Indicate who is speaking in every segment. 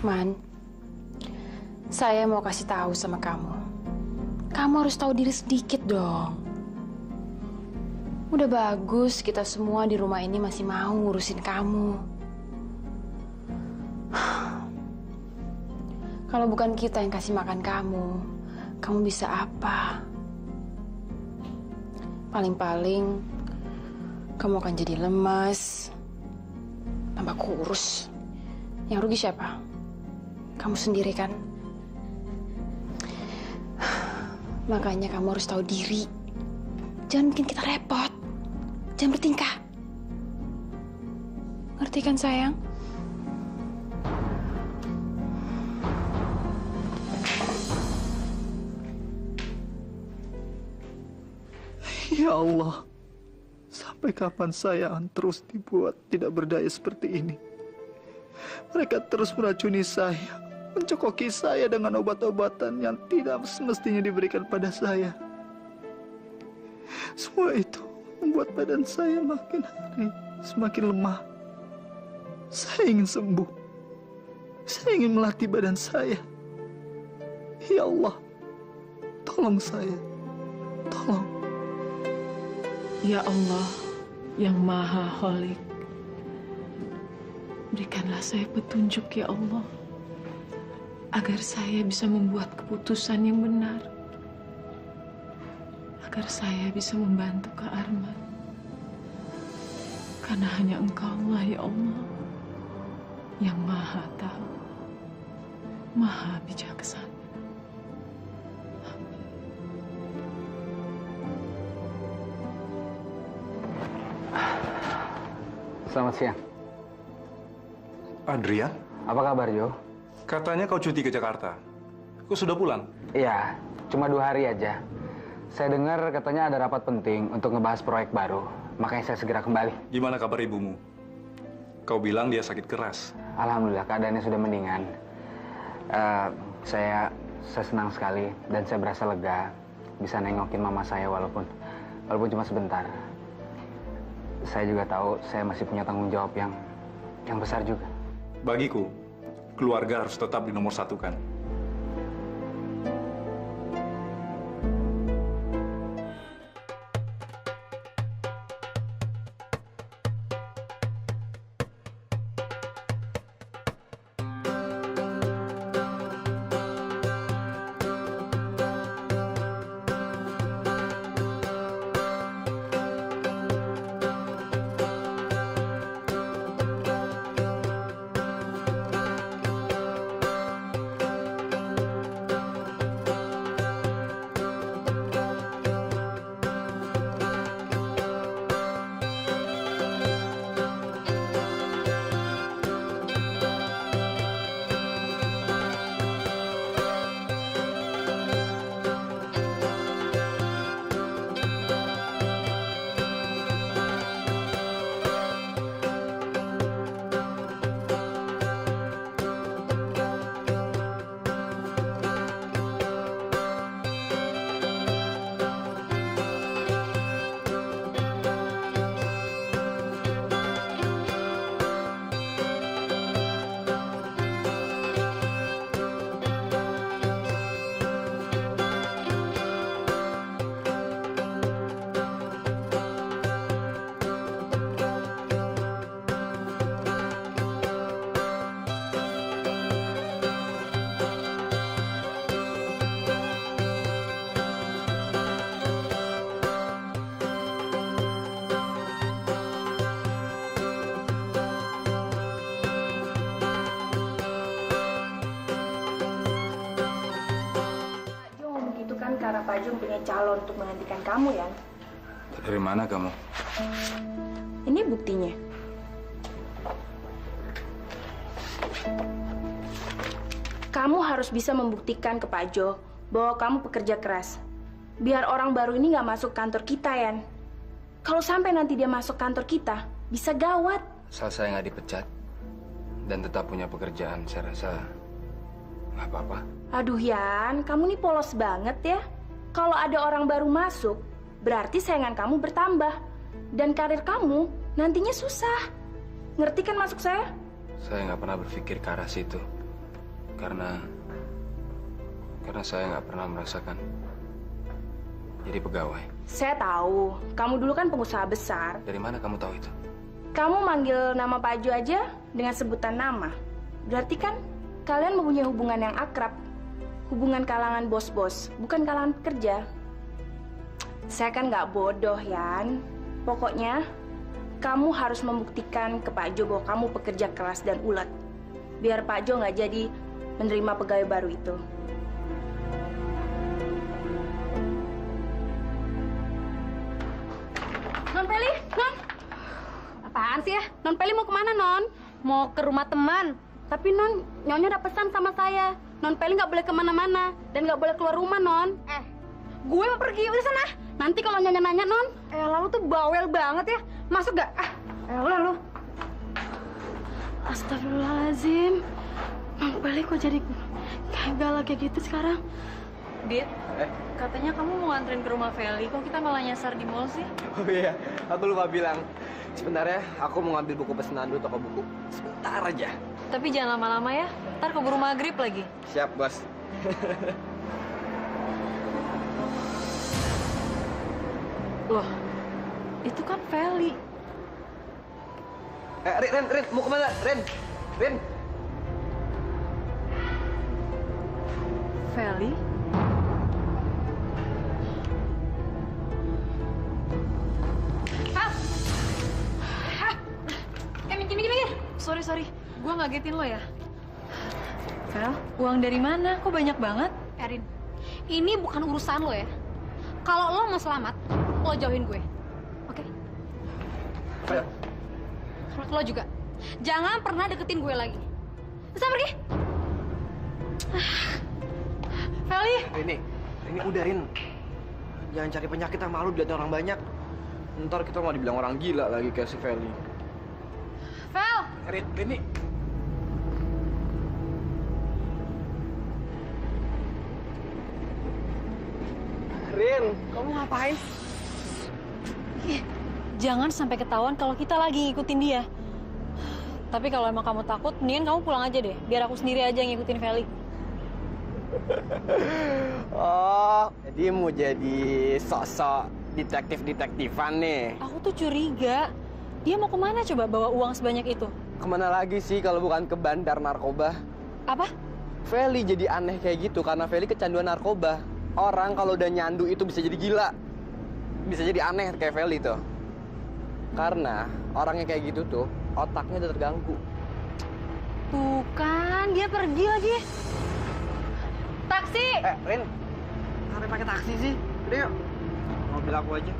Speaker 1: Man, saya mau kasih tahu sama kamu. Kamu harus tahu diri sedikit dong. Udah bagus kita semua di rumah ini masih mau ngurusin kamu. Kalau bukan kita yang kasih makan kamu bisa apa? Paling-paling kamu akan jadi lemas, tambah kurus. Yang rugi siapa? Kamu sendiri kan? Makanya kamu harus tahu diri. Jangan bikin kita repot. Jangan bertingkah. Ngerti kan sayang?
Speaker 2: Ya Allah, sampai kapan saya akan terus dibuat tidak berdaya seperti ini? Mereka terus meracuni saya, mencokoki saya dengan obat-obatan yang tidak semestinya diberikan pada saya. Semua itu membuat badan saya makin hari semakin lemah. Saya ingin sembuh. Saya ingin melatih badan saya. Ya Allah, tolong saya. Tolong.
Speaker 3: Ya Allah yang Maha Kholik, berikanlah saya petunjuk ya Allah, agar saya bisa membuat keputusan yang benar, agar saya bisa membantu Kak Arman. Karena hanya Engkau lah ya Allah, yang Maha Tahu, Maha Bijaksana.
Speaker 4: Selamat siang.
Speaker 5: Adrian,
Speaker 4: Apa kabar, Jo?
Speaker 5: katanya kau cuti ke Jakarta. Kau sudah pulang?
Speaker 4: Iya, cuma 2 hari aja. Saya dengar katanya ada rapat penting untuk ngebahas proyek baru. Makanya saya segera kembali.
Speaker 5: Gimana kabar ibumu? Kau bilang dia sakit keras.
Speaker 4: Alhamdulillah, keadaannya sudah mendingan. Saya senang sekali dan saya berasa lega bisa nengokin mama saya walaupun cuma sebentar. Saya juga tahu saya masih punya tanggung jawab yang besar juga.
Speaker 5: Bagiku, keluarga harus tetap di nomor 1 kan?
Speaker 6: Karena Pak Jung punya calon untuk menggantikan kamu ya.
Speaker 5: Dari mana kamu?
Speaker 6: Ini buktinya. Kamu harus bisa membuktikan ke Pak Jo bahwa kamu pekerja keras. Biar orang baru ini nggak masuk kantor kita, Yan. Kalau sampai nanti dia masuk kantor kita, bisa gawat.
Speaker 4: Asal saya nggak dipecat dan tetap punya pekerjaan, saya rasa nggak apa-apa.
Speaker 6: Aduh, Yan, kamu nih polos banget ya. Kalau ada orang baru masuk, berarti saingan kamu bertambah. Dan karir kamu nantinya susah. Ngerti kan maksud saya?
Speaker 4: Saya nggak pernah berpikir ke arah situ.
Speaker 7: Karena saya nggak pernah merasakan jadi pegawai.
Speaker 6: Saya tahu, kamu dulu kan pengusaha besar.
Speaker 7: Dari mana kamu tahu itu?
Speaker 6: Kamu manggil nama Pak Jo aja dengan sebutan nama. Berarti kan kalian mempunyai hubungan yang akrab. Hubungan kalangan bos-bos, bukan kalangan pekerja. Saya kan nggak bodoh, Yan. Pokoknya, kamu harus membuktikan ke Pak Jo bahwa kamu pekerja keras dan ulet. Biar Pak Jo nggak jadi menerima pegawai baru itu. Non Peli, Non. Apaan sih ya? Non Peli mau kemana, Non? Mau ke rumah teman. Tapi Non, Nyonya udah pesan sama saya. Non Peli nggak boleh kemana-mana dan nggak boleh keluar rumah, Non. Gue mau pergi, udah sana. Nanti kalau Nyonya nanya, Non, lalu tuh bawel banget ya. Masuk gak? Lalu. Astagfirullahaladzim. Non Peli kok jadi galak kayak gitu sekarang?
Speaker 3: Dit, katanya kamu mau nganterin ke rumah Feli, kok kita malah nyasar di mall sih?
Speaker 8: Oh iya, aku lupa bilang. Sebentar ya, aku mau ngambil buku pesanan dulu toko buku. Sebentar aja.
Speaker 3: Tapi jangan lama-lama ya, ntar keburu maghrib lagi.
Speaker 8: Siap, Bos.
Speaker 3: Loh, itu kan Feli.
Speaker 8: Ren, mau kemana? Ren.
Speaker 3: Feli? Minggir. Sorry. Gua ngagetin lo ya. Fel, uang dari mana? Kok banyak banget?
Speaker 9: Erin, ini bukan urusan lo ya. Kalau lo mau selamat, lo jauhin gue. Oke?
Speaker 8: Fel.
Speaker 9: Lo juga. Jangan pernah deketin gue lagi. Bisa pergi?
Speaker 3: Feli!
Speaker 8: Rini, udah, Rin. Jangan cari penyakit sama lu dilihat orang banyak. Ntar kita mau dibilang orang gila lagi kayak si Feli.
Speaker 9: Fel!
Speaker 8: Rini. Rin, kamu ngapain?
Speaker 3: Jangan sampai ketahuan kalau kita lagi ngikutin dia. Tapi kalau emang kamu takut, mendingan kamu pulang aja deh. Biar aku sendiri aja yang ngikutin Feli.
Speaker 8: Oh, jadi mau jadi sosok detektifan nih.
Speaker 3: Aku tuh curiga. Dia mau kemana coba bawa uang sebanyak itu?
Speaker 8: Kemana lagi sih kalau bukan ke bandar narkoba?
Speaker 3: Apa?
Speaker 8: Feli jadi aneh kayak gitu karena Feli kecanduan narkoba. Orang kalau udah nyandu itu bisa jadi gila. Bisa jadi aneh kayak Feli tuh. Karena orangnya kayak gitu tuh, otaknya udah terganggu.
Speaker 3: Tuh kan, dia pergi lagi. Taksi!
Speaker 8: Rin, kenapa pakai taksi sih? Udah yuk, mobil aku aja.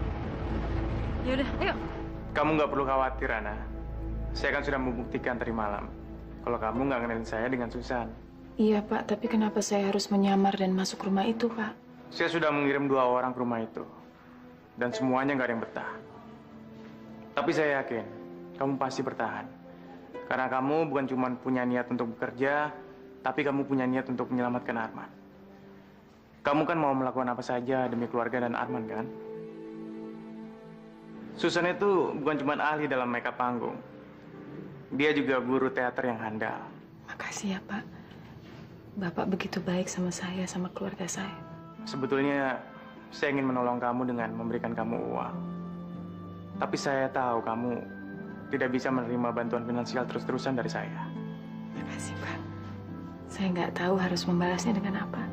Speaker 3: Yaudah, ayo.
Speaker 10: Kamu nggak perlu khawatir, Ana. Saya kan sudah membuktikan tadi malam kalau kamu nggak ngenalin saya dengan Susan.
Speaker 1: Iya, Pak. Tapi kenapa saya harus menyamar dan masuk rumah itu, Pak?
Speaker 10: Saya sudah mengirim 2 orang ke rumah itu. Dan semuanya nggak ada yang betah. Tapi saya yakin kamu pasti bertahan. Karena kamu bukan cuma punya niat untuk bekerja, tapi kamu punya niat untuk menyelamatkan Arman. Kamu kan mau melakukan apa saja demi keluarga dan Arman, kan? Susan itu bukan cuma ahli dalam makeup panggung. Dia juga guru teater yang handal.
Speaker 1: Makasih ya, Pak. Bapak begitu baik sama saya, sama keluarga saya.
Speaker 10: Sebetulnya saya ingin menolong kamu dengan memberikan kamu uang. Tapi saya tahu kamu tidak bisa menerima bantuan finansial terus-terusan dari saya.
Speaker 1: Makasih, Pak. Saya nggak tahu harus membalasnya dengan apa.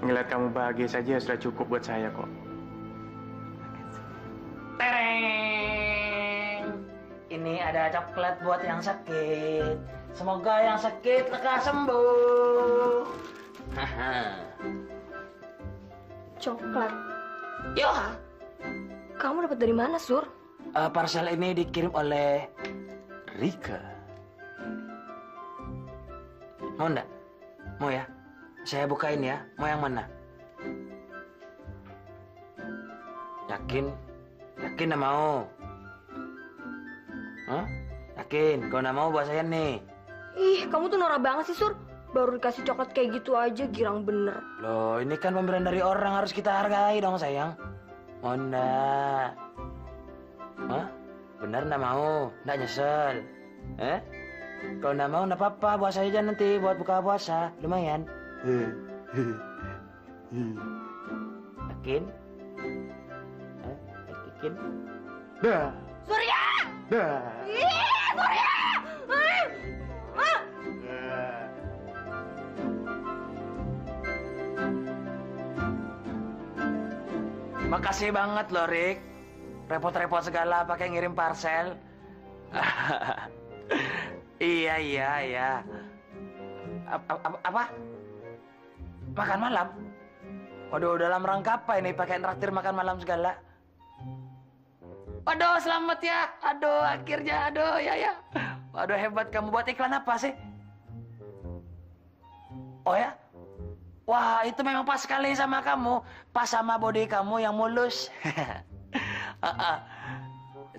Speaker 10: Ngeliat kamu bahagia saja sudah cukup buat saya kok.
Speaker 11: Tereng. Ini ada coklat buat yang sakit. Semoga yang sakit lekas sembuh.
Speaker 6: Coklat.
Speaker 11: Yo.
Speaker 6: Kamu dapat dari mana, Sur?
Speaker 11: Parcel ini dikirim oleh Rika. Mau enggak? Mau ya? Saya bukain ya. Mau yang mana? Yakin? Yakin nggak mau? Hah? Yakin? Kalau nggak mau buat saya nih.
Speaker 6: Ih, kamu tuh norak banget sih, Sur. Baru dikasih coklat kayak gitu aja, girang bener.
Speaker 11: Loh, ini kan pemberian dari orang, harus kita hargai dong, sayang. Mau enggak? Hah? Bener nggak mau? Nggak nyesel? Kalau nggak mau, nggak apa-apa. Bawa saya aja nanti buat buka puasa. Lumayan. Yakin? Yakin? Dah.
Speaker 9: Surya!
Speaker 11: Dah.
Speaker 9: Ih, Surya!
Speaker 11: Makasih banget loh, Rick. Repot-repot segala pakai ngirim parcel. Iya. Apa? Makan malam? Waduh, dalam rangka apa ini pakai traktir makan malam segala? Waduh, selamat ya. Aduh, akhirnya. Aduh, ya. Waduh, hebat kamu. Buat iklan apa sih? Oh ya? Wah, itu memang pas sekali sama kamu. Pas sama body kamu yang mulus.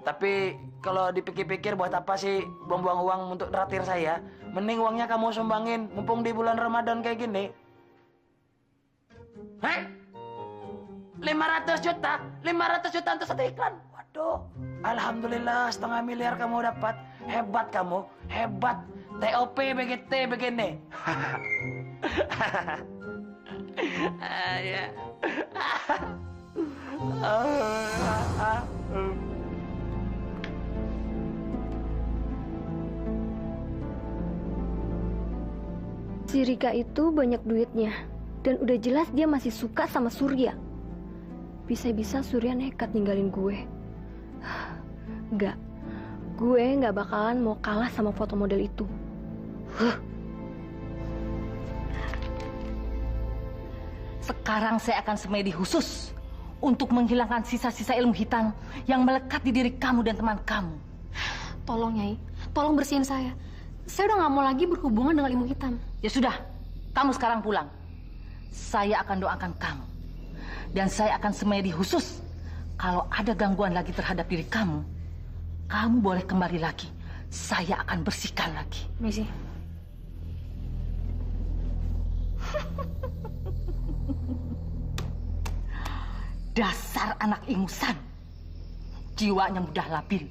Speaker 11: Tapi kalau dipikir-pikir buat apa sih buang-buang uang untuk traktir saya? Mending uangnya kamu sumbangin, mumpung di bulan Ramadan kayak gini. Hah? 500 juta? 500 juta untuk satu iklan? Waduh, alhamdulillah 500 miliar kamu dapat. Hebat kamu, hebat. TOP begini. Ya.
Speaker 12: Si Rika itu banyak duitnya, dan udah jelas dia masih suka sama Surya. Bisa-bisa Surya nekat ninggalin gue. Enggak, gue nggak bakalan mau kalah sama foto model itu.
Speaker 13: Sekarang saya akan semedi khusus untuk menghilangkan sisa-sisa ilmu hitam yang melekat di diri kamu dan teman kamu.
Speaker 9: Tolong, Nyai. Tolong bersihin saya. Saya udah nggak mau lagi berhubungan dengan ilmu hitam.
Speaker 13: Ya sudah, kamu sekarang pulang. Saya akan doakan kamu. Dan saya akan semedi khusus. Kalau ada gangguan lagi terhadap diri kamu, kamu boleh kembali lagi. Saya akan bersihkan lagi.
Speaker 9: Misi.
Speaker 13: Dasar anak ingusan. Jiwanya mudah labil.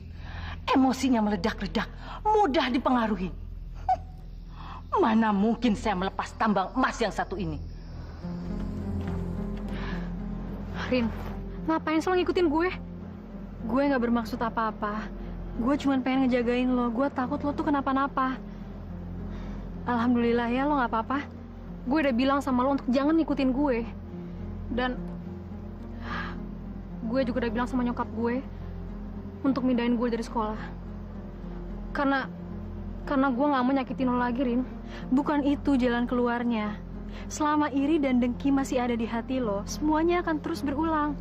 Speaker 13: Emosinya meledak-ledak. Mudah dipengaruhi. Mana mungkin saya melepas tambang emas yang satu ini.
Speaker 9: Rin, ngapain selalu ngikutin gue? Gue nggak bermaksud apa-apa. Gue cuma pengen ngejagain lo. Gue takut lo tuh kenapa-napa. Alhamdulillah ya lo nggak apa-apa. Gue udah bilang sama lo untuk jangan ngikutin gue. Dan gue juga udah bilang sama nyokap gue untuk mindahin gue dari sekolah. Karena gue nggak mau nyakitin lo lagi, Rin. Bukan itu jalan keluarnya. Selama iri dan dengki masih ada di hati lo, semuanya akan terus berulang.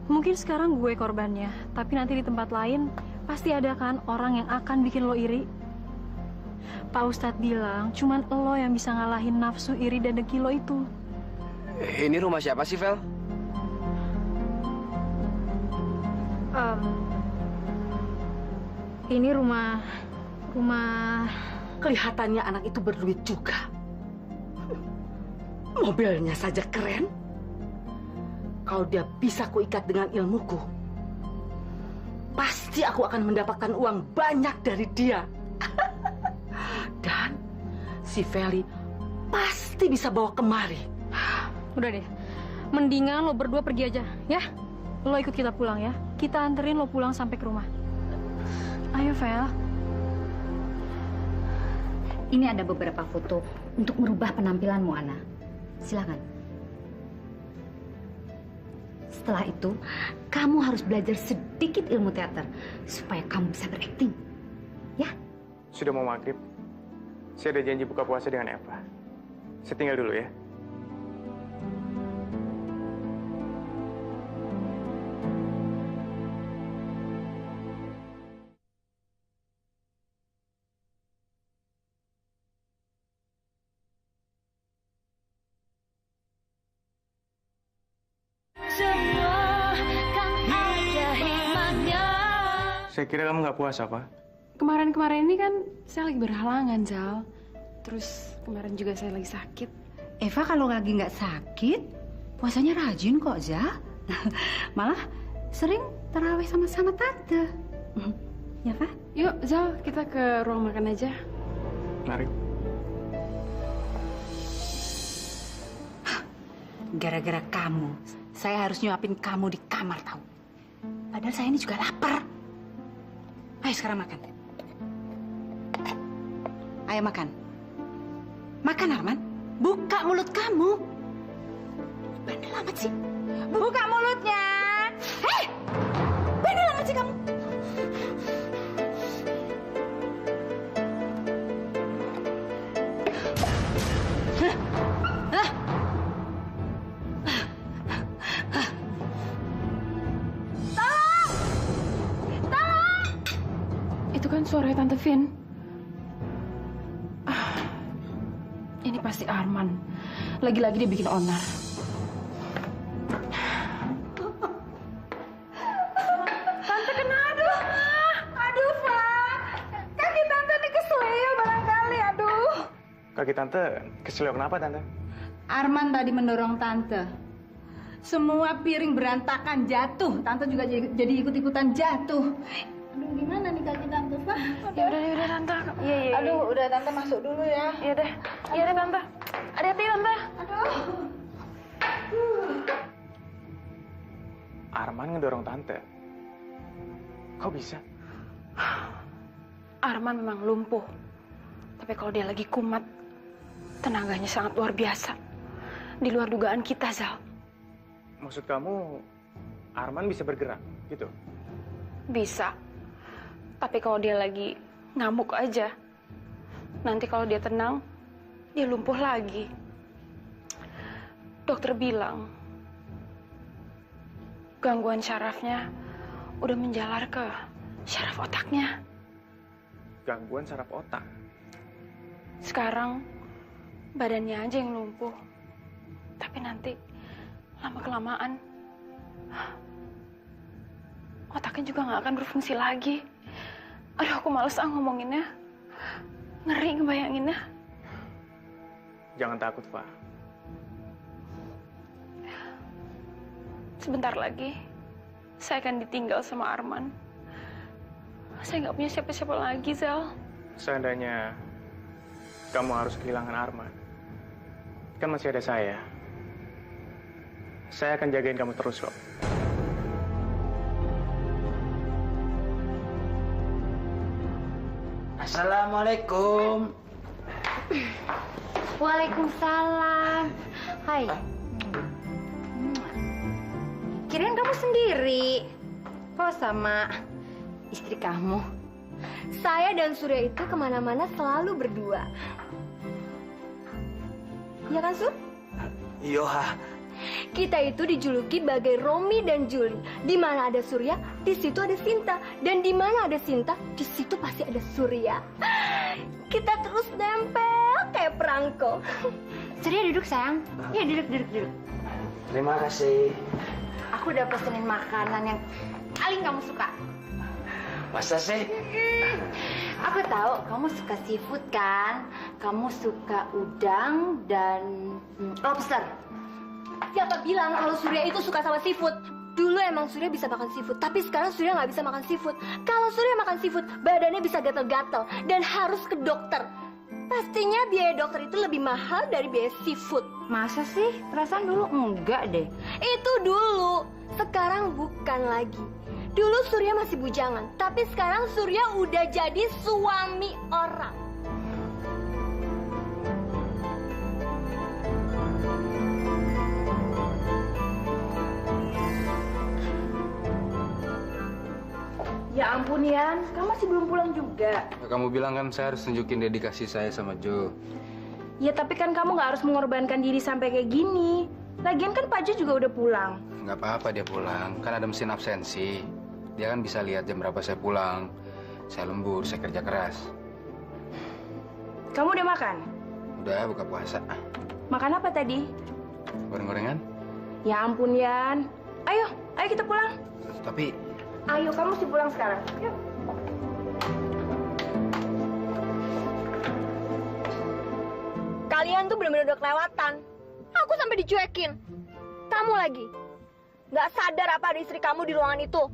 Speaker 9: Mungkin sekarang gue korbannya, tapi nanti di tempat lain pasti ada kan orang yang akan bikin lo iri. Pak Ustadz bilang, cuman lo yang bisa ngalahin nafsu iri dan dengki lo itu.
Speaker 8: Ini rumah siapa sih, Vel?
Speaker 9: Ini rumah...
Speaker 13: Kelihatannya anak itu berduit juga. Mobilnya saja keren. Kalau dia bisa kuikat dengan ilmuku, pasti aku akan mendapatkan uang banyak dari dia. Dan si Feli pasti bisa bawa kemari.
Speaker 9: Udah deh, mendingan lo berdua pergi aja, ya? Lo ikut kita pulang ya. Kita anterin lo pulang sampai ke rumah. Ayo, Vel.
Speaker 14: Ini ada beberapa foto untuk merubah penampilanmu, Ana. Silakan. Setelah itu, kamu harus belajar sedikit ilmu teater supaya kamu bisa berakting. Ya?
Speaker 10: Sudah mau maghrib. Saya ada janji buka puasa dengan Eva. Saya tinggal dulu ya. Saya kira kamu nggak puasa, Pak.
Speaker 1: Kemarin-kemarin ini kan saya lagi berhalangan, Zal. Terus kemarin juga saya lagi sakit.
Speaker 14: Eva kalau lagi nggak sakit, puasanya rajin kok, Za. Malah sering tarawih sama-sama Tante. Ya, Pak?
Speaker 1: Yuk, Zal, kita ke ruang makan aja.
Speaker 10: Mari.
Speaker 14: Gara-gara kamu, saya harus nyuapin kamu di kamar, tahu? Padahal saya ini juga lapar. Ayo sekarang makan. Ayo makan. Makan, Arman. Buka mulut kamu. Bandel amat sih. Buka mulutnya. Hei! Bandel amat sih kamu.
Speaker 1: Itu kan suara Tante Vin. Ini pasti Arman. Lagi-lagi dia bikin onar.
Speaker 15: Tante kena aduh. Aduh, Pak. Kaki Tante nih keselio barangkali, aduh.
Speaker 10: Kaki Tante keselio kenapa, Tante?
Speaker 14: Arman tadi mendorong Tante. Semua piring berantakan jatuh. Tante juga jadi ikut-ikutan jatuh. Aduh, gimana nih kaki Tante, Pak?
Speaker 1: Ya udah Tante.
Speaker 14: Iya.
Speaker 15: Aduh, udah Tante masuk dulu ya.
Speaker 1: Iya deh Tante. Hati-hati Tante.
Speaker 15: Aduh.
Speaker 10: Arman ngedorong Tante. Kok bisa?
Speaker 1: Arman memang lumpuh. Tapi kalau dia lagi kumat, tenaganya sangat luar biasa. Di luar dugaan kita, Zal.
Speaker 10: Maksud kamu, Arman bisa bergerak, gitu?
Speaker 1: Bisa. Tapi kalau dia lagi ngamuk aja, nanti kalau dia tenang, dia lumpuh lagi. Dokter bilang, gangguan syarafnya udah menjalar ke syaraf otaknya.
Speaker 10: Gangguan saraf otak?
Speaker 1: Sekarang badannya aja yang lumpuh. Tapi nanti lama-kelamaan otaknya juga nggak akan berfungsi lagi. Aduh, aku males ngomonginnya. Ngeri ngebayanginnya.
Speaker 10: Jangan takut, Pak.
Speaker 1: Sebentar lagi, saya akan ditinggal sama Arman. Saya nggak punya siapa-siapa lagi, Zal.
Speaker 10: Seandainya kamu harus kehilangan Arman, kan masih ada saya. Saya akan jagain kamu terus kok.
Speaker 11: Assalamualaikum.
Speaker 14: Waalaikumsalam. Hai. Kirain kamu sendiri. Kok sama istri kamu?
Speaker 12: Saya dan Surya itu kemana-mana selalu berdua. Ya kan, Sur?
Speaker 11: Iya.
Speaker 12: Kita itu dijuluki bagai Romi dan Juli. Di mana ada Surya, di situ ada Sinta. Dan di mana ada Sinta, di situ pasti ada Surya. Kita terus nempel kayak perangko.
Speaker 14: Surya duduk, sayang. Ya, duduk.
Speaker 11: Terima kasih.
Speaker 14: Aku udah pesenin makanan yang paling kamu suka.
Speaker 11: Masa sih?
Speaker 14: Aku tahu kamu suka seafood kan? Kamu suka udang dan lobster.
Speaker 12: Siapa bilang kalau Surya itu suka sama seafood? Dulu emang Surya bisa makan seafood, tapi sekarang Surya nggak bisa makan seafood. Kalau Surya makan seafood, badannya bisa gatel-gatel dan harus ke dokter. Pastinya biaya dokter itu lebih mahal dari biaya seafood.
Speaker 14: Masa sih? Perasaan dulu enggak deh.
Speaker 12: Itu dulu, sekarang bukan lagi. Dulu Surya masih bujangan, tapi sekarang Surya udah jadi suami orang.
Speaker 6: Ya ampun, Yan. Kamu masih belum pulang juga.
Speaker 7: Kamu bilang kan saya harus tunjukin dedikasi saya sama Joe.
Speaker 6: Ya, tapi kan kamu nggak harus mengorbankan diri sampai kayak gini. Lagian kan Pak Jo juga udah pulang.
Speaker 7: Nggak apa-apa dia pulang, kan ada mesin absensi. Dia kan bisa lihat jam berapa saya pulang. Saya lembur, saya kerja keras.
Speaker 6: Kamu udah makan?
Speaker 7: Udah buka puasa.
Speaker 6: Makan apa tadi?
Speaker 7: Goreng-gorengan?
Speaker 6: Ya ampun, Yan. Ayo kita pulang.
Speaker 7: Tapi
Speaker 6: Ayo, kamu mesti pulang sekarang. Yuk.
Speaker 12: Kalian tuh bener-bener udah kelewatan. Aku sampai dicuekin. Kamu lagi. Nggak sadar apa ada istri kamu di ruangan itu.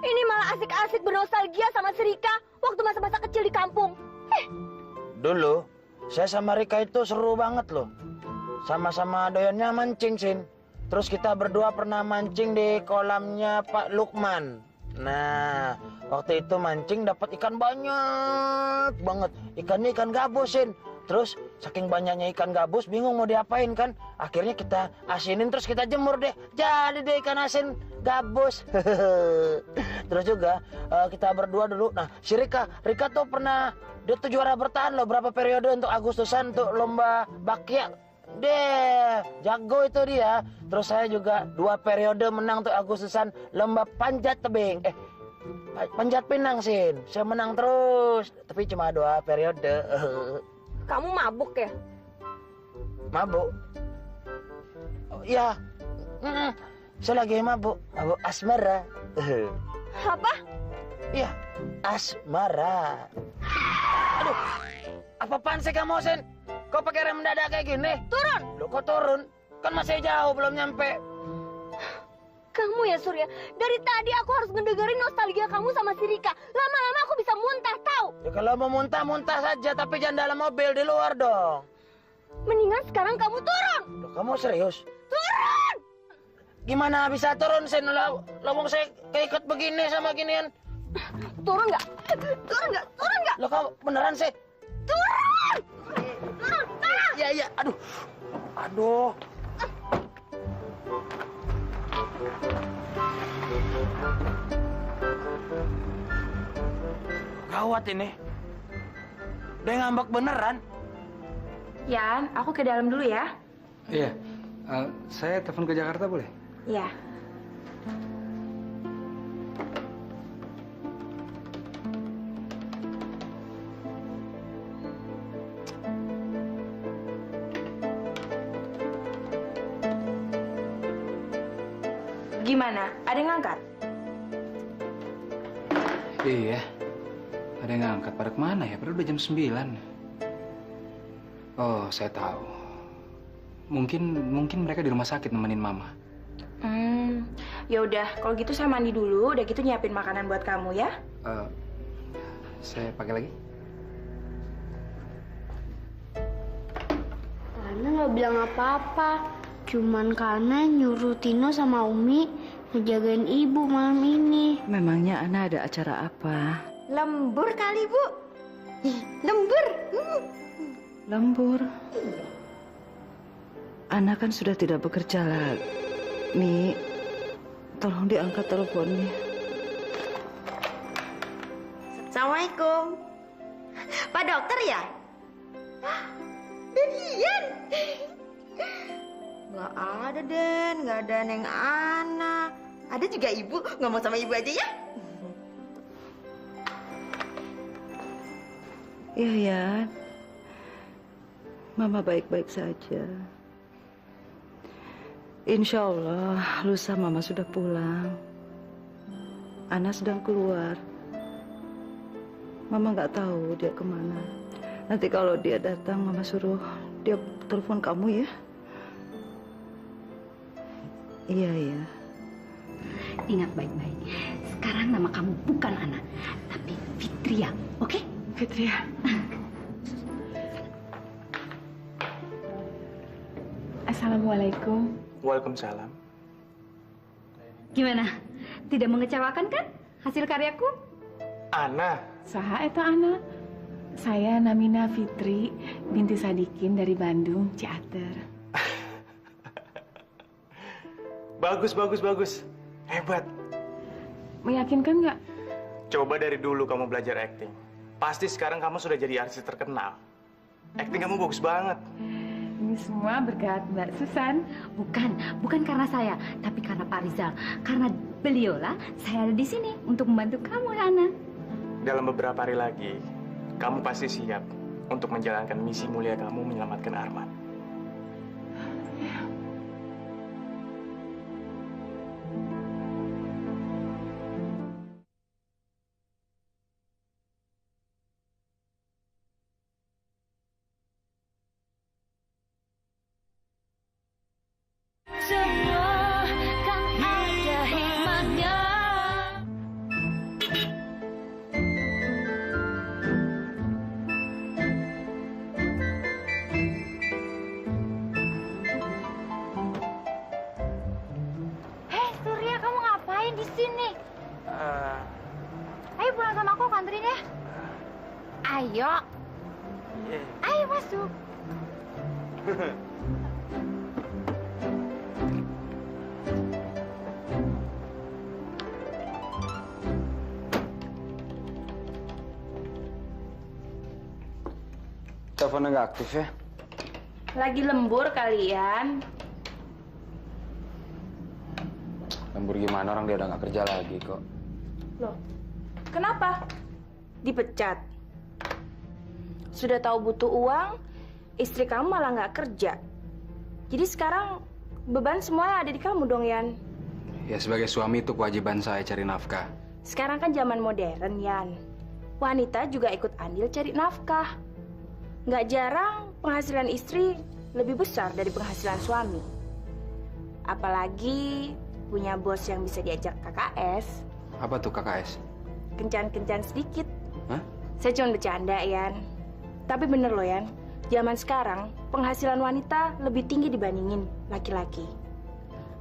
Speaker 12: Ini malah asik-asik bernostalgia sama si Rika waktu masa-masa kecil di kampung.
Speaker 11: Dulu, saya sama Rika itu seru banget loh. Sama-sama doyannya mancing, Sin. Terus kita berdua pernah mancing di kolamnya Pak Lukman. Nah, waktu itu mancing dapat ikan banyak banget. Ikannya ikan gabus, Sin. Terus saking banyaknya ikan gabus, bingung mau diapain kan. Akhirnya kita asinin terus kita jemur deh. Jadi deh ikan asin gabus. Terus juga kita berdua dulu. Nah, si Rika tuh pernah, dia tuh juara bertahan loh berapa periode untuk Agustusan untuk lomba bakyak. Deh, jago itu dia. Terus saya juga 2 periode menang untuk Agustusan lomba panjat tebing. Panjat pinang, Sin. Saya menang terus, tapi cuma 2 periode.
Speaker 12: Kamu mabuk ya?
Speaker 11: Mabuk? Oh, ya. Saya lagi mabuk asmara.
Speaker 12: Apa?
Speaker 11: Iya, asmara. Aduh, apa-apaan sih kamu, Sin? Kok pakai rem mendadak kayak gini?
Speaker 12: Turun!
Speaker 11: Loh, kok turun? Kan masih jauh, belum nyampe.
Speaker 12: Kamu ya, Surya. Dari tadi aku harus ngedengerin nostalgia kamu sama si Rika. Lama-lama aku bisa muntah, tahu?
Speaker 11: Ya kalau mau muntah saja, tapi jangan dalam mobil, di luar dong.
Speaker 12: Mendingan sekarang kamu turun!
Speaker 11: Loh, kamu serius?
Speaker 12: Turun!
Speaker 11: Gimana bisa turun, Sin? Lomong saya keikat begini sama ginian.
Speaker 12: Turun nggak? Turun nggak? Turun nggak?
Speaker 11: Loh, kamu beneran sih?
Speaker 12: Turun! Turun!
Speaker 11: Iya. Aduh. Gawat ini. Dia ngambek beneran.
Speaker 6: Yan, aku ke dalam dulu ya.
Speaker 4: Iya, saya telepon ke Jakarta boleh?
Speaker 6: Iya. Gimana? Ada yang ngangkat?
Speaker 4: Iya, ada yang ngangkat. Pada kemana ya? Padahal udah jam 9. Oh, saya tahu. Mungkin mereka di rumah sakit nemenin Mama.
Speaker 6: Ya udah, kalau gitu saya mandi dulu, udah gitu nyiapin makanan buat kamu ya.
Speaker 4: Saya pakai lagi.
Speaker 16: Karena nggak bilang apa-apa, cuman karena nyuruh Tino sama Umi ngejagain ibu malam ini.
Speaker 17: Memangnya Ana ada acara apa?
Speaker 16: Lembur kali, Bu. Lembur.
Speaker 17: Lembur. Ana kan sudah tidak bekerja lagi. Mi, tolong diangkat teleponnya.
Speaker 16: Assalamualaikum. Pak dokter ya? Denian. Nggak ada, Den. Nggak ada Neng Ana. Ada juga Ibu. Ngomong sama Ibu aja ya.
Speaker 17: Iya, ya. Mama baik-baik saja. Insya Allah, lusa Mama sudah pulang. Ana sedang keluar. Mama nggak tahu dia kemana. Nanti kalau dia datang, Mama suruh dia telepon kamu ya. Iya.
Speaker 14: Ingat baik-baik. Sekarang nama kamu bukan Ana, tapi Fitria, oke?
Speaker 6: Fitria. Assalamualaikum.
Speaker 10: Waalaikumsalam.
Speaker 14: Gimana? Tidak mengecewakan kan hasil karyaku?
Speaker 10: Ana.
Speaker 6: Saha eta Ana? Saya Namina Fitri, binti Sadikin dari Bandung, Ciater.
Speaker 10: Bagus. Hebat.
Speaker 6: Meyakinkan nggak?
Speaker 10: Coba dari dulu kamu belajar acting. Pasti sekarang kamu sudah jadi artis terkenal. Acting kamu bagus banget.
Speaker 6: Ini semua berkat Mbak Susan.
Speaker 14: Bukan karena saya, tapi karena Pak Rizal. Karena beliaulah saya ada di sini untuk membantu kamu, Ana.
Speaker 10: Dalam beberapa hari lagi, kamu pasti siap untuk menjalankan misi mulia kamu menyelamatkan Arman.
Speaker 15: Semua kan ada hikmahnya. sini. Ayo pulang sama aku, kanterin ya. Ayo. Ayo masuk.
Speaker 7: Teleponnya nggak aktif ya?
Speaker 6: Lagi lembur kalian.
Speaker 7: Lembur gimana, orang dia udah nggak kerja lagi kok.
Speaker 6: Loh, kenapa? Dipecat? Sudah tahu butuh uang, istri kamu malah nggak kerja. Jadi sekarang beban semuanya ada di kamu dong, Yan.
Speaker 7: Ya sebagai suami itu kewajiban saya cari nafkah.
Speaker 6: Sekarang kan zaman modern, Yan. Wanita juga ikut andil cari nafkah. Nggak jarang penghasilan istri lebih besar dari penghasilan suami. Apalagi punya bos yang bisa diajak KKS.
Speaker 7: Apa tuh KKS?
Speaker 6: Kencan-kencan sedikit.
Speaker 7: Hah?
Speaker 6: Saya cuma bercanda, Yan. Tapi bener loh, Yan. Zaman sekarang, penghasilan wanita lebih tinggi dibandingin laki-laki.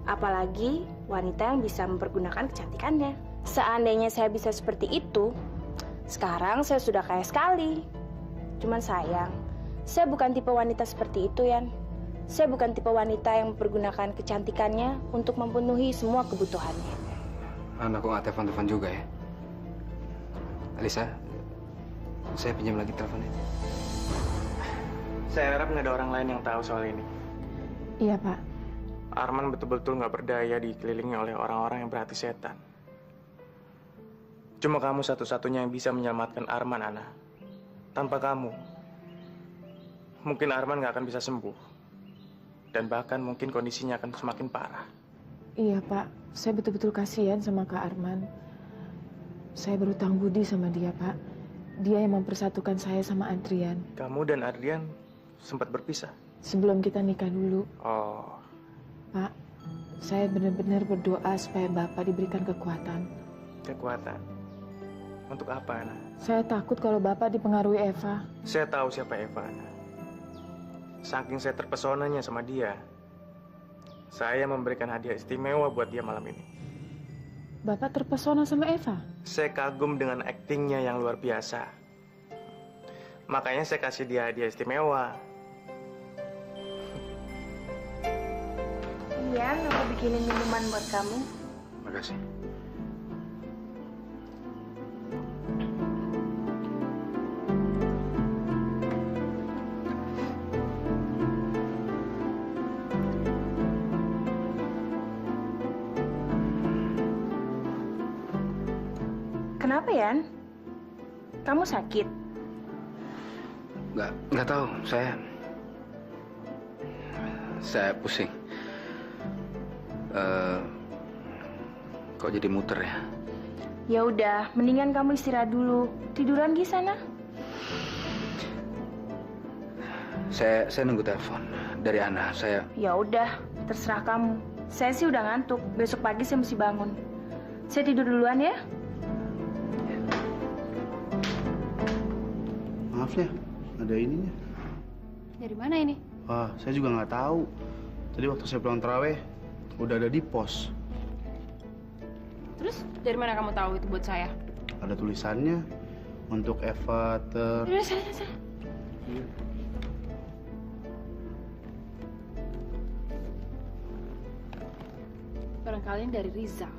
Speaker 6: Apalagi wanita yang bisa mempergunakan kecantikannya. Seandainya saya bisa seperti itu, sekarang saya sudah kaya sekali. Cuman sayang, saya bukan tipe wanita seperti itu, Yan. Saya bukan tipe wanita yang mempergunakan kecantikannya untuk memenuhi semua kebutuhannya.
Speaker 7: Aku nggak telepon-telepon juga ya. Alisa, saya pinjam lagi teleponnya.
Speaker 10: Saya harap nggak ada orang lain yang tahu soal ini.
Speaker 9: Iya, Pak.
Speaker 10: Arman betul-betul nggak berdaya dikelilingi oleh orang-orang yang berhati setan. Cuma kamu satu-satunya yang bisa menyelamatkan Arman, Ana. Tanpa kamu, mungkin Arman nggak akan bisa sembuh. Dan bahkan mungkin kondisinya akan semakin parah.
Speaker 18: Iya, Pak. Saya betul-betul kasihan sama Kak Arman. Saya berutang budi sama dia, Pak. Dia yang mempersatukan saya sama Adrian.
Speaker 10: Kamu dan Adrian sempat berpisah?
Speaker 18: Sebelum kita nikah dulu.
Speaker 10: Oh.
Speaker 18: Pak, saya benar-benar berdoa supaya Bapak diberikan kekuatan.
Speaker 10: Kekuatan? Untuk apa, Ana?
Speaker 18: Saya takut kalau Bapak dipengaruhi Eva.
Speaker 10: Saya tahu siapa Eva, Ana. Saking saya terpesonanya sama dia, saya memberikan hadiah istimewa buat dia malam ini.
Speaker 18: Bapak terpesona sama Eva?
Speaker 10: Saya kagum dengan aktingnya yang luar biasa. Makanya saya kasih dia hadiah istimewa.
Speaker 6: Iya, aku bikinin minuman buat kamu.
Speaker 7: Makasih.
Speaker 6: Kenapa, Yan? Kamu sakit?
Speaker 7: Nggak tahu. Saya pusing. Kok jadi muter ya?
Speaker 6: Ya udah, mendingan kamu istirahat dulu. Tiduran di sana.
Speaker 7: Saya nunggu telepon dari Ana.
Speaker 6: Ya udah, terserah kamu. Saya sih udah ngantuk. Besok pagi saya mesti bangun. Saya tidur duluan ya.
Speaker 19: Maaf ya, ada ininya.
Speaker 9: Dari mana ini?
Speaker 19: Wah, saya juga nggak tahu. Tadi waktu saya pulang terawih, udah ada di pos.
Speaker 1: Terus dari mana kamu tahu itu buat saya?
Speaker 19: Ada tulisannya untuk Eva
Speaker 1: Udah, sana.
Speaker 19: Iya.
Speaker 1: Barangkali dari Rizal.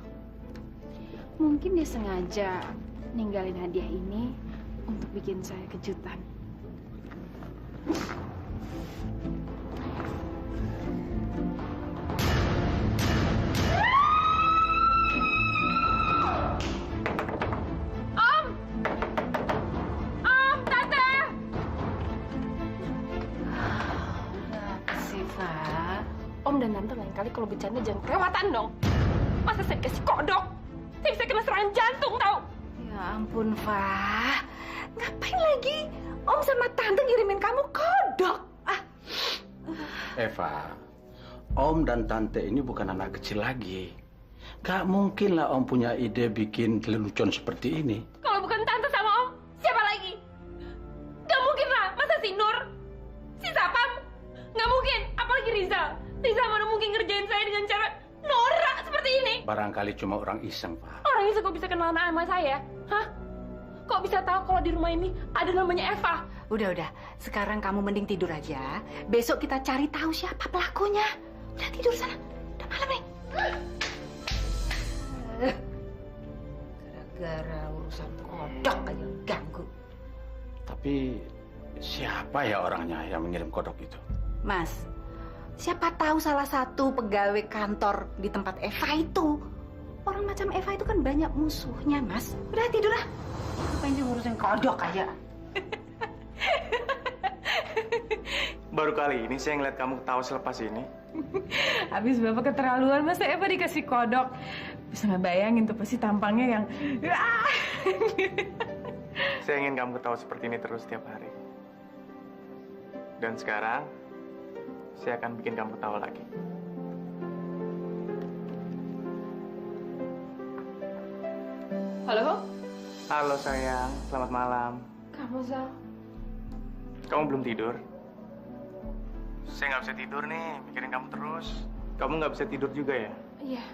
Speaker 1: Mungkin dia sengaja ninggalin hadiah ini untuk bikin saya kejutan.
Speaker 15: Tante!
Speaker 1: Kenapa sih, Pak? Om dan Tante lain kali kalau bercanda jangan kelewatan dong. Masa saya dikasih kodok? Saya bisa kena serangan jantung, tau?
Speaker 14: Ya ampun, Fah. Ngapain lagi Om sama Tante ngirimin kamu kodok?
Speaker 11: Eva, Om dan Tante ini bukan anak kecil lagi. Gak mungkin lah Om punya ide bikin lelucon seperti ini.
Speaker 1: Kalau bukan Tante sama Om, siapa lagi? Gak mungkin lah, masa si Nur? Si Sapam? Gak mungkin, apalagi Rizal. Rizal mana mungkin ngerjain saya dengan cara norak seperti ini?
Speaker 20: Barangkali cuma orang iseng, Pak.
Speaker 1: Orang itu kok bisa kenal nama saya? Hah? Kok bisa tahu kalau di rumah ini ada namanya Eva?
Speaker 14: Udah. Sekarang kamu mending tidur aja. Besok kita cari tahu siapa pelakunya. Udah tidur sana. Udah malam nih. Gara-gara urusan kodok aja ganggu.
Speaker 20: Tapi siapa ya orangnya yang mengirim kodok itu?
Speaker 14: Mas, siapa tahu salah satu pegawai kantor di tempat Eva itu. Orang macam Eva itu kan banyak musuhnya, Mas. Udah tidur lah. Ngapain sih ngurusin kodok aja?
Speaker 10: Baru kali ini saya ngeliat kamu ketawa selepas ini.
Speaker 18: Habis Bapak keterlaluan, masa Eva dikasih kodok? Bisa nggak bayangin tuh pasti tampangnya yang...
Speaker 10: Saya ingin kamu ketawa seperti ini terus setiap hari. Dan sekarang, saya akan bikin kamu ketawa lagi.
Speaker 1: Halo?
Speaker 10: Halo sayang, selamat malam.
Speaker 1: Kamu, Zal?
Speaker 10: Kamu belum tidur? Saya nggak bisa tidur nih, mikirin kamu terus. Kamu nggak bisa tidur juga ya?
Speaker 1: Iya.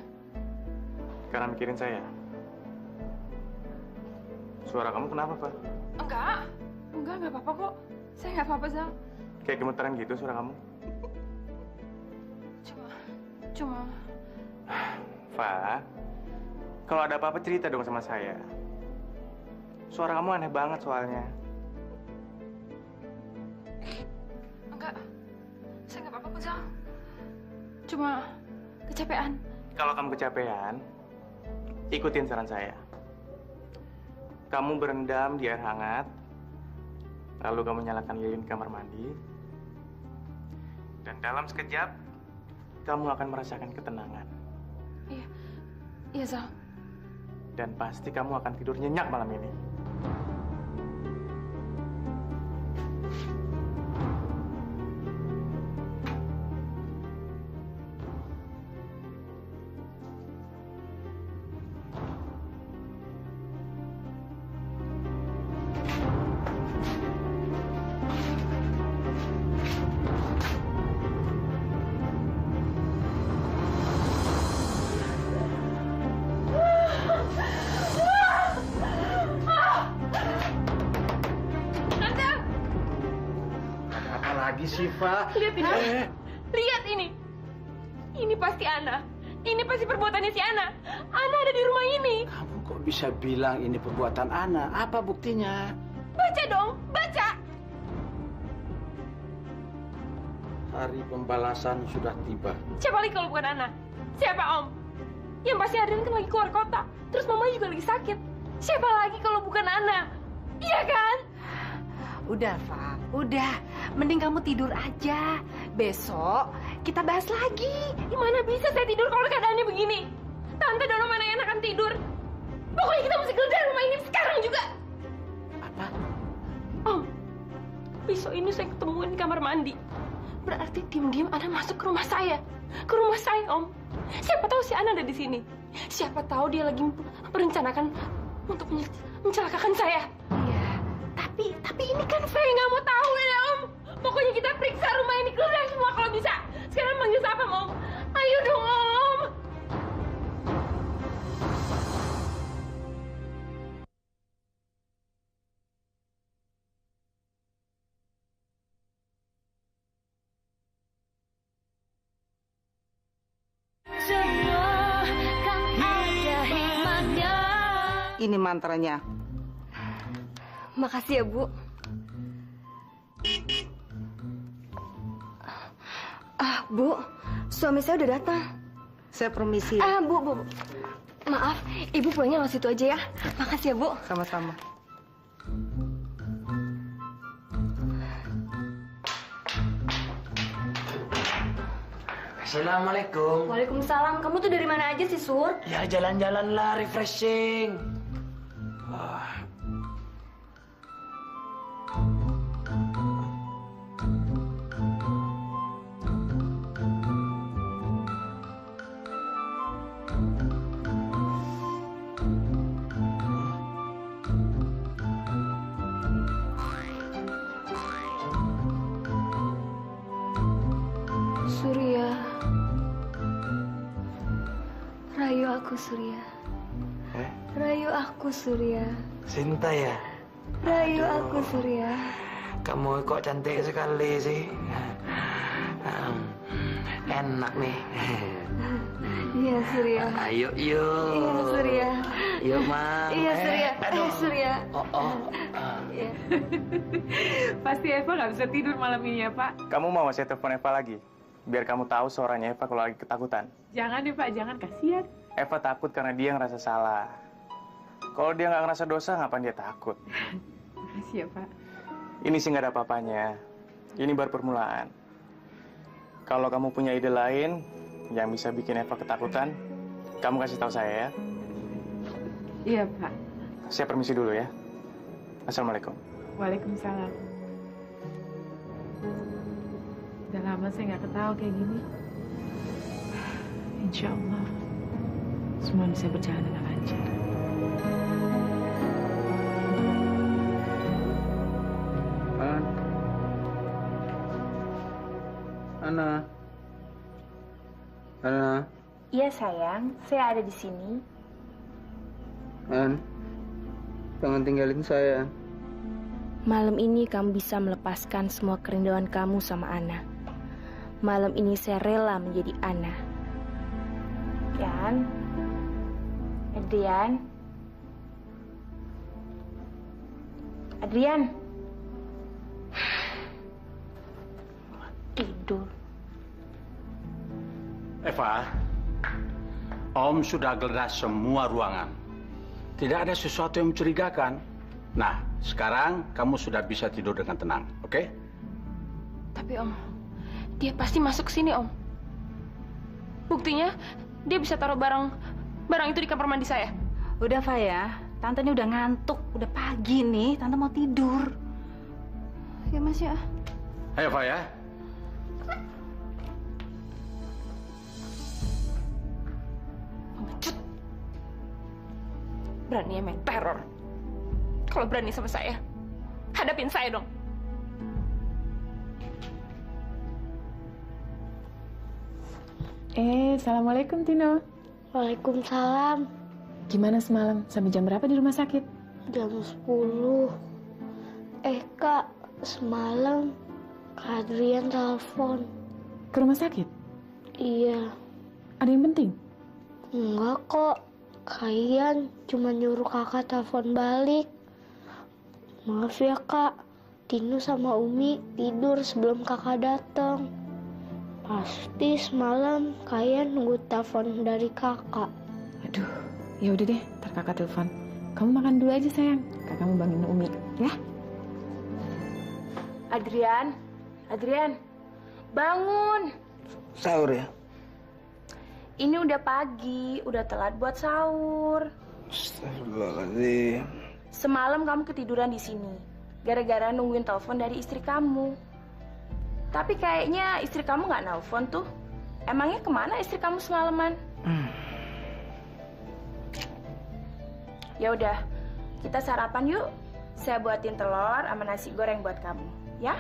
Speaker 10: Karena mikirin saya. Suara kamu kenapa, Pak?
Speaker 1: Enggak apa-apa kok. Saya nggak apa-apa, Zal.
Speaker 10: Kayak gemeteran gitu suara kamu.
Speaker 1: Cuma...
Speaker 10: Fa, kalau ada apa-apa cerita dong sama saya. Suara kamu aneh banget soalnya.
Speaker 1: Saya nggak apa-apa, Zal. Cuma kecapean.
Speaker 10: Kalau kamu kecapean, ikutin saran saya. Kamu berendam di air hangat, lalu kamu nyalakan lilin kamar mandi, dan dalam sekejap, kamu akan merasakan ketenangan.
Speaker 1: Iya, Zal.
Speaker 10: Dan pasti kamu akan tidur nyenyak malam ini.
Speaker 20: Siva.
Speaker 1: Lihat ini. Lihat ini. Ini pasti Ana. Ini pasti perbuatannya si Ana. Ana ada di rumah ini.
Speaker 20: Kamu kok bisa bilang ini perbuatan Ana? Apa buktinya?
Speaker 1: Baca dong, baca.
Speaker 20: Hari pembalasan sudah tiba.
Speaker 1: Siapa lagi kalau bukan Ana? Siapa, Om? Yang pasti Adrian kan lagi keluar kota. Terus Mama juga lagi sakit. Siapa lagi kalau bukan Ana? Iya kan?
Speaker 14: Udah, Fa. Udah. Mending kamu tidur aja. Besok kita bahas lagi.
Speaker 1: Gimana bisa saya tidur kalau keadaannya begini? Tante dan Om mana yang akan tidur? Pokoknya kita mesti geledah rumah ini sekarang juga.
Speaker 20: Apa?
Speaker 1: Om, besok ini saya ketemuin di kamar mandi. Berarti diam-diam Ana masuk ke rumah saya. Ke rumah saya, Om. Siapa tahu si Ana ada di sini. Siapa tahu dia lagi merencanakan untuk mencelakakan saya.
Speaker 14: Iya, tapi ini kan
Speaker 1: Saya nggak mau tahu ya, Om. Pokoknya kita periksa rumah ini geledah semua kalau bisa. Sekarang manggil siapa, Om? Ayo dong, Om.
Speaker 13: Ini mantranya.
Speaker 12: Makasih ya, Bu. Bu, suami saya udah datang.
Speaker 13: Saya permisi.
Speaker 12: Bu. Maaf, Ibu pulangnya langsung situ aja ya. Makasih ya, Bu.
Speaker 13: Sama-sama.
Speaker 11: Assalamualaikum.
Speaker 12: Waalaikumsalam. Kamu tuh dari mana aja sih, Sur?
Speaker 11: Ya jalan-jalan lah, refreshing. Wah.
Speaker 12: Rayu aku, Surya. Rayu aku, Surya.
Speaker 11: Sinta ya?
Speaker 12: Rayu aku, Surya.
Speaker 11: Kamu kok cantik sekali sih. Enak nih.
Speaker 12: Iya, Surya.
Speaker 11: Ayo, yuk.
Speaker 12: Iya, Surya.
Speaker 11: Yuk, Mam.
Speaker 12: Iya, Surya. Surya.
Speaker 11: Iya.
Speaker 18: Pasti Eva nggak bisa tidur malam ini ya, Pak.
Speaker 10: Kamu mau saya telepon Eva lagi? Biar kamu tahu suaranya Eva kalau lagi ketakutan.
Speaker 18: Jangan deh, Pak. Jangan, kasihan.
Speaker 10: Eva takut karena dia ngerasa salah. Kalau dia nggak ngerasa dosa, ngapain dia takut?
Speaker 18: Makasih ya, Pak.
Speaker 10: Ini sih nggak ada apa-apanya. Ini baru permulaan. Kalau kamu punya ide lain yang bisa bikin Eva ketakutan, kamu kasih tahu saya ya.
Speaker 18: Iya, Pak.
Speaker 10: Saya permisi dulu ya. Assalamualaikum.
Speaker 18: Waalaikumsalam. Udah lama saya nggak ketawa kayak gini. Insya Allah, semua bisa berjalan dengan lancar.
Speaker 4: Ana. Ana.
Speaker 6: Iya sayang, saya ada di sini.
Speaker 4: An, jangan tinggalin saya.
Speaker 6: Malam ini kamu bisa melepaskan semua kerinduan kamu sama Ana. Malam ini saya rela menjadi Ana. Yan, Adrian, Adrian, tidur.
Speaker 20: Eva, Om sudah geledah semua ruangan. Tidak ada sesuatu yang mencurigakan. Nah, sekarang kamu sudah bisa tidur dengan tenang, oke?
Speaker 1: Tapi Om, dia pasti masuk ke sini Om. Buktinya, dia bisa taruh barang itu di kamar mandi saya.
Speaker 14: Udah, Fa ya. Tante ini udah ngantuk. Udah pagi nih. Tante mau tidur.
Speaker 1: Ya Mas ya.
Speaker 20: Ayo, Fa ya.
Speaker 1: Pengecut. Berani main teror. Kalau berani sama saya, hadapin saya dong.
Speaker 18: Assalamualaikum, Tino.
Speaker 16: Waalaikumsalam.
Speaker 18: Gimana semalam? Sampai jam berapa di rumah sakit?
Speaker 16: Jam 10. Kak, semalam Kak Adrian telepon.
Speaker 18: Ke rumah sakit?
Speaker 16: Iya.
Speaker 18: Ada yang penting?
Speaker 16: Enggak kok. Kak Ian cuma nyuruh kakak telepon balik. Maaf ya Kak, Tino sama Umi tidur sebelum kakak datang. Pasti semalam Kak Ian nunggu telepon dari kakak.
Speaker 18: Aduh, ya udah deh, ntar kakak telepon. Kamu makan dulu aja sayang. Kakak mau bangunin Umi, ya?
Speaker 6: Adrian, Adrian, bangun.
Speaker 11: Sahur ya?
Speaker 6: Ini udah pagi, udah telat buat sahur.
Speaker 11: Astagfirullahaladzim.
Speaker 6: Semalam kamu ketiduran di sini, gara-gara nungguin telepon dari istri kamu. Tapi kayaknya istri kamu nggak nelfon tuh. Emangnya kemana istri kamu semalaman? Ya udah, kita sarapan yuk. Saya buatin telur sama nasi goreng buat kamu, ya?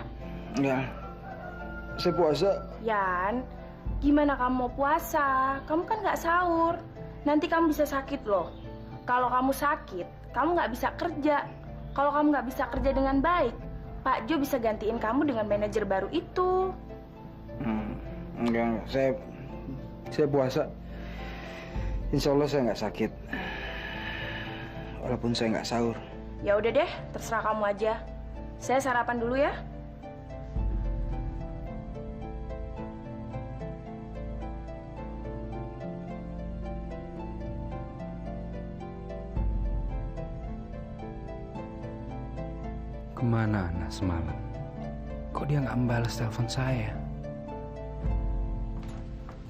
Speaker 11: Ya, saya puasa.
Speaker 6: Yan, gimana kamu mau puasa? Kamu kan nggak sahur. Nanti kamu bisa sakit loh. Kalau kamu sakit, kamu nggak bisa kerja. Kalau kamu nggak bisa kerja dengan baik, Pak Jo bisa gantiin kamu dengan manajer baru itu.
Speaker 11: Enggak. Saya puasa. Insya Allah saya nggak sakit. Walaupun saya nggak sahur.
Speaker 6: Ya udah deh, terserah kamu aja. Saya sarapan dulu ya.
Speaker 4: Kemana Ana semalam? Kok dia nggak membalas telepon saya?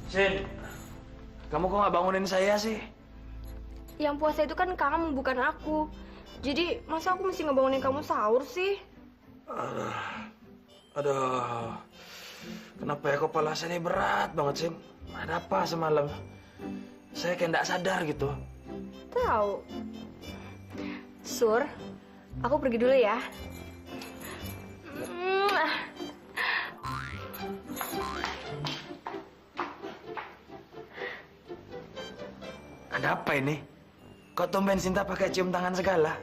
Speaker 11: Sin, kamu kok nggak bangunin saya sih?
Speaker 12: Yang puasa itu kan kamu, bukan aku. Jadi, masa aku mesti ngebangunin kamu sahur sih?
Speaker 11: Aduh. Kenapa ya kepala saya ini berat banget, Sin? Ada apa semalam? Saya kayak nggak sadar gitu.
Speaker 12: Tahu. Sur, aku pergi dulu ya.
Speaker 11: Ada apa ini? Kok tumben Sinta pakai cium tangan segala?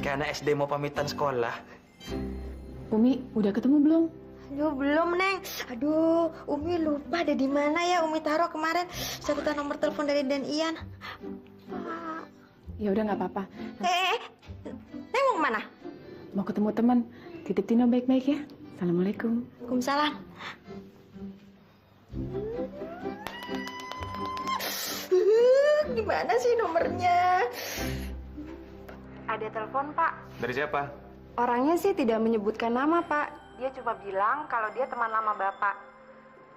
Speaker 11: Kayak anak SD mau pamitan sekolah.
Speaker 18: Umi, udah ketemu belum?
Speaker 15: Aduh, belum, Neng. Aduh, Umi lupa ada di mana ya Umi taruh kemarin. Saya minta nomor telepon dari Dan Ian.
Speaker 18: Ya udah nggak apa-apa.
Speaker 15: Neng mau kemana?
Speaker 18: Mau ketemu teman. Titip Tino baik-baik ya. Assalamualaikum.
Speaker 15: Waalaikumsalam. Gimana sih nomornya? Ada telepon, Pak.
Speaker 10: Dari siapa?
Speaker 6: Orangnya sih tidak menyebutkan nama, Pak. Dia cuma bilang kalau dia teman lama Bapak.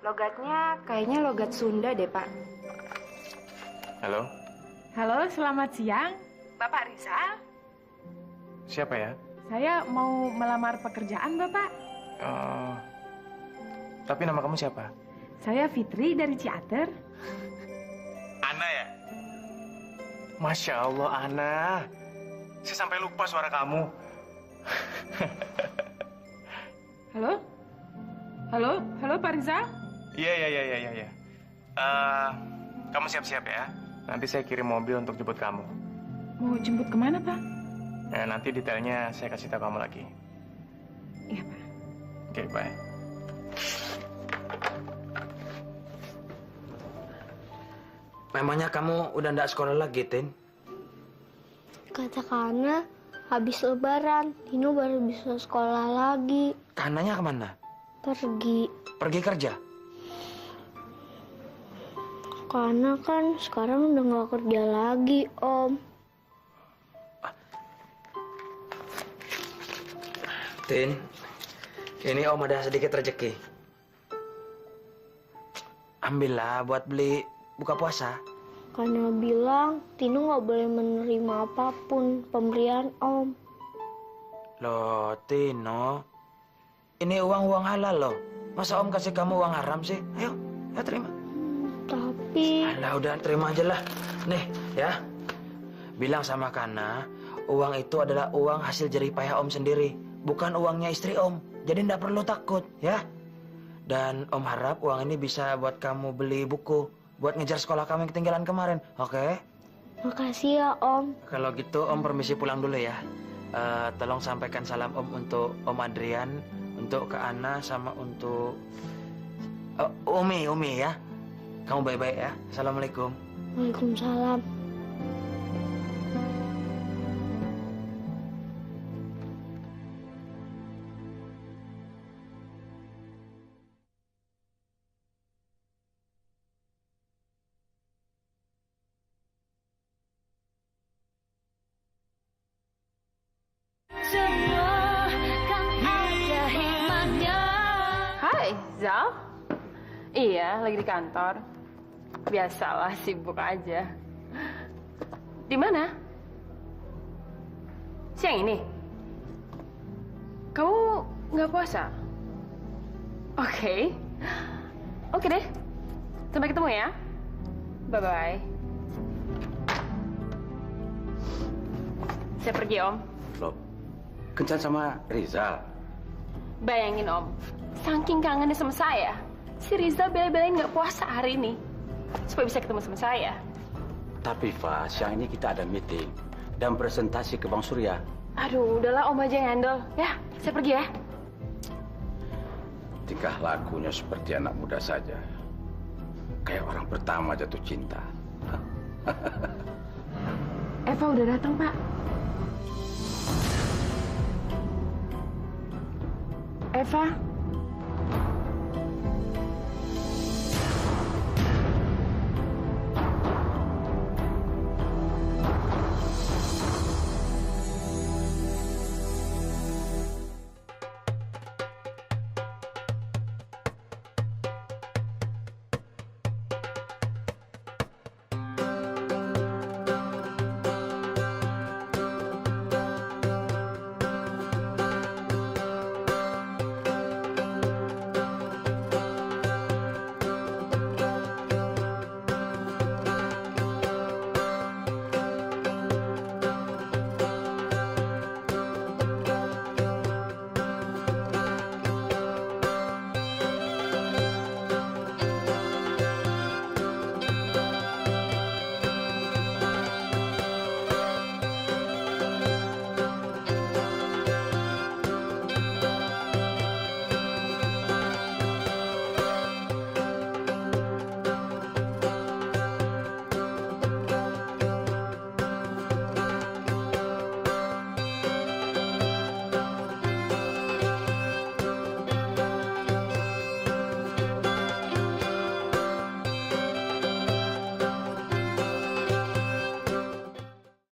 Speaker 6: Logatnya kayaknya logat Sunda deh, Pak.
Speaker 10: Halo?
Speaker 18: Halo, selamat siang.
Speaker 15: Bapak Rizal?
Speaker 10: Siapa ya?
Speaker 18: Saya mau melamar pekerjaan, Bapak.
Speaker 10: Tapi nama kamu siapa?
Speaker 18: Saya Fitri dari Ciater.
Speaker 10: Ana ya? Masya Allah, Ana. Saya sampai lupa suara kamu.
Speaker 18: Halo? Halo? Halo, Pak Rizal?
Speaker 10: Iya. Kamu siap-siap ya. Nanti saya kirim mobil untuk jemput kamu.
Speaker 18: Mau jemput kemana, Pak?
Speaker 10: Ya, nanti detailnya saya kasih tahu kamu lagi.
Speaker 18: Iya, Pak.
Speaker 10: Oke, bye.
Speaker 11: Memangnya kamu udah nggak sekolah lagi, Tin?
Speaker 16: Kata Kana, habis lebaran, Tino baru bisa sekolah lagi.
Speaker 11: Kananya kemana?
Speaker 16: Pergi.
Speaker 11: Pergi kerja?
Speaker 16: Kana kan sekarang udah nggak kerja lagi, Om.
Speaker 11: Tin, ini Om ada sedikit rezeki. Ambillah buat beli buka puasa.
Speaker 16: Kana bilang Tino nggak boleh menerima apapun pemberian Om.
Speaker 11: Loh, Tino, ini uang halal loh. Masa Om kasih kamu uang haram sih? Ayo, ya terima.
Speaker 16: Tapi...
Speaker 11: Alah, udah terima aja lah. Nih, ya. Bilang sama Kana, uang itu adalah uang hasil jerih payah Om sendiri. Bukan uangnya istri Om. Jadi nggak perlu takut, ya. Dan Om harap uang ini bisa buat kamu beli buku. Buat ngejar sekolah kamu yang ketinggalan kemarin, oke?
Speaker 16: Makasih ya, Om.
Speaker 11: Kalau gitu Om permisi pulang dulu ya. Tolong sampaikan salam Om untuk Om Adrian, untuk ke Ana, sama untuk Umi ya. Kamu baik-baik ya. Assalamualaikum.
Speaker 16: Waalaikumsalam.
Speaker 1: Hai, Zal. Iya, lagi di kantor. Biasalah, sibuk aja. Di mana? Siang ini? Kamu nggak puasa? Oke. Oke deh. Sampai ketemu ya. Bye-bye. Saya pergi, Om.
Speaker 20: Loh, kencan sama Rizal?
Speaker 1: Bayangin, Om. Saking kangennya sama saya, si Rizal bela-belain nggak puasa hari ini. Supaya bisa ketemu sama saya.
Speaker 20: Tapi, Fa, siang ini kita ada meeting dan presentasi ke Bang Surya.
Speaker 1: Aduh, udahlah Om aja yang handle. Ya, saya pergi ya.
Speaker 20: Tingkah lakunya seperti anak muda saja. Kayak orang pertama jatuh cinta.
Speaker 18: Eva udah datang, Pak. Eva,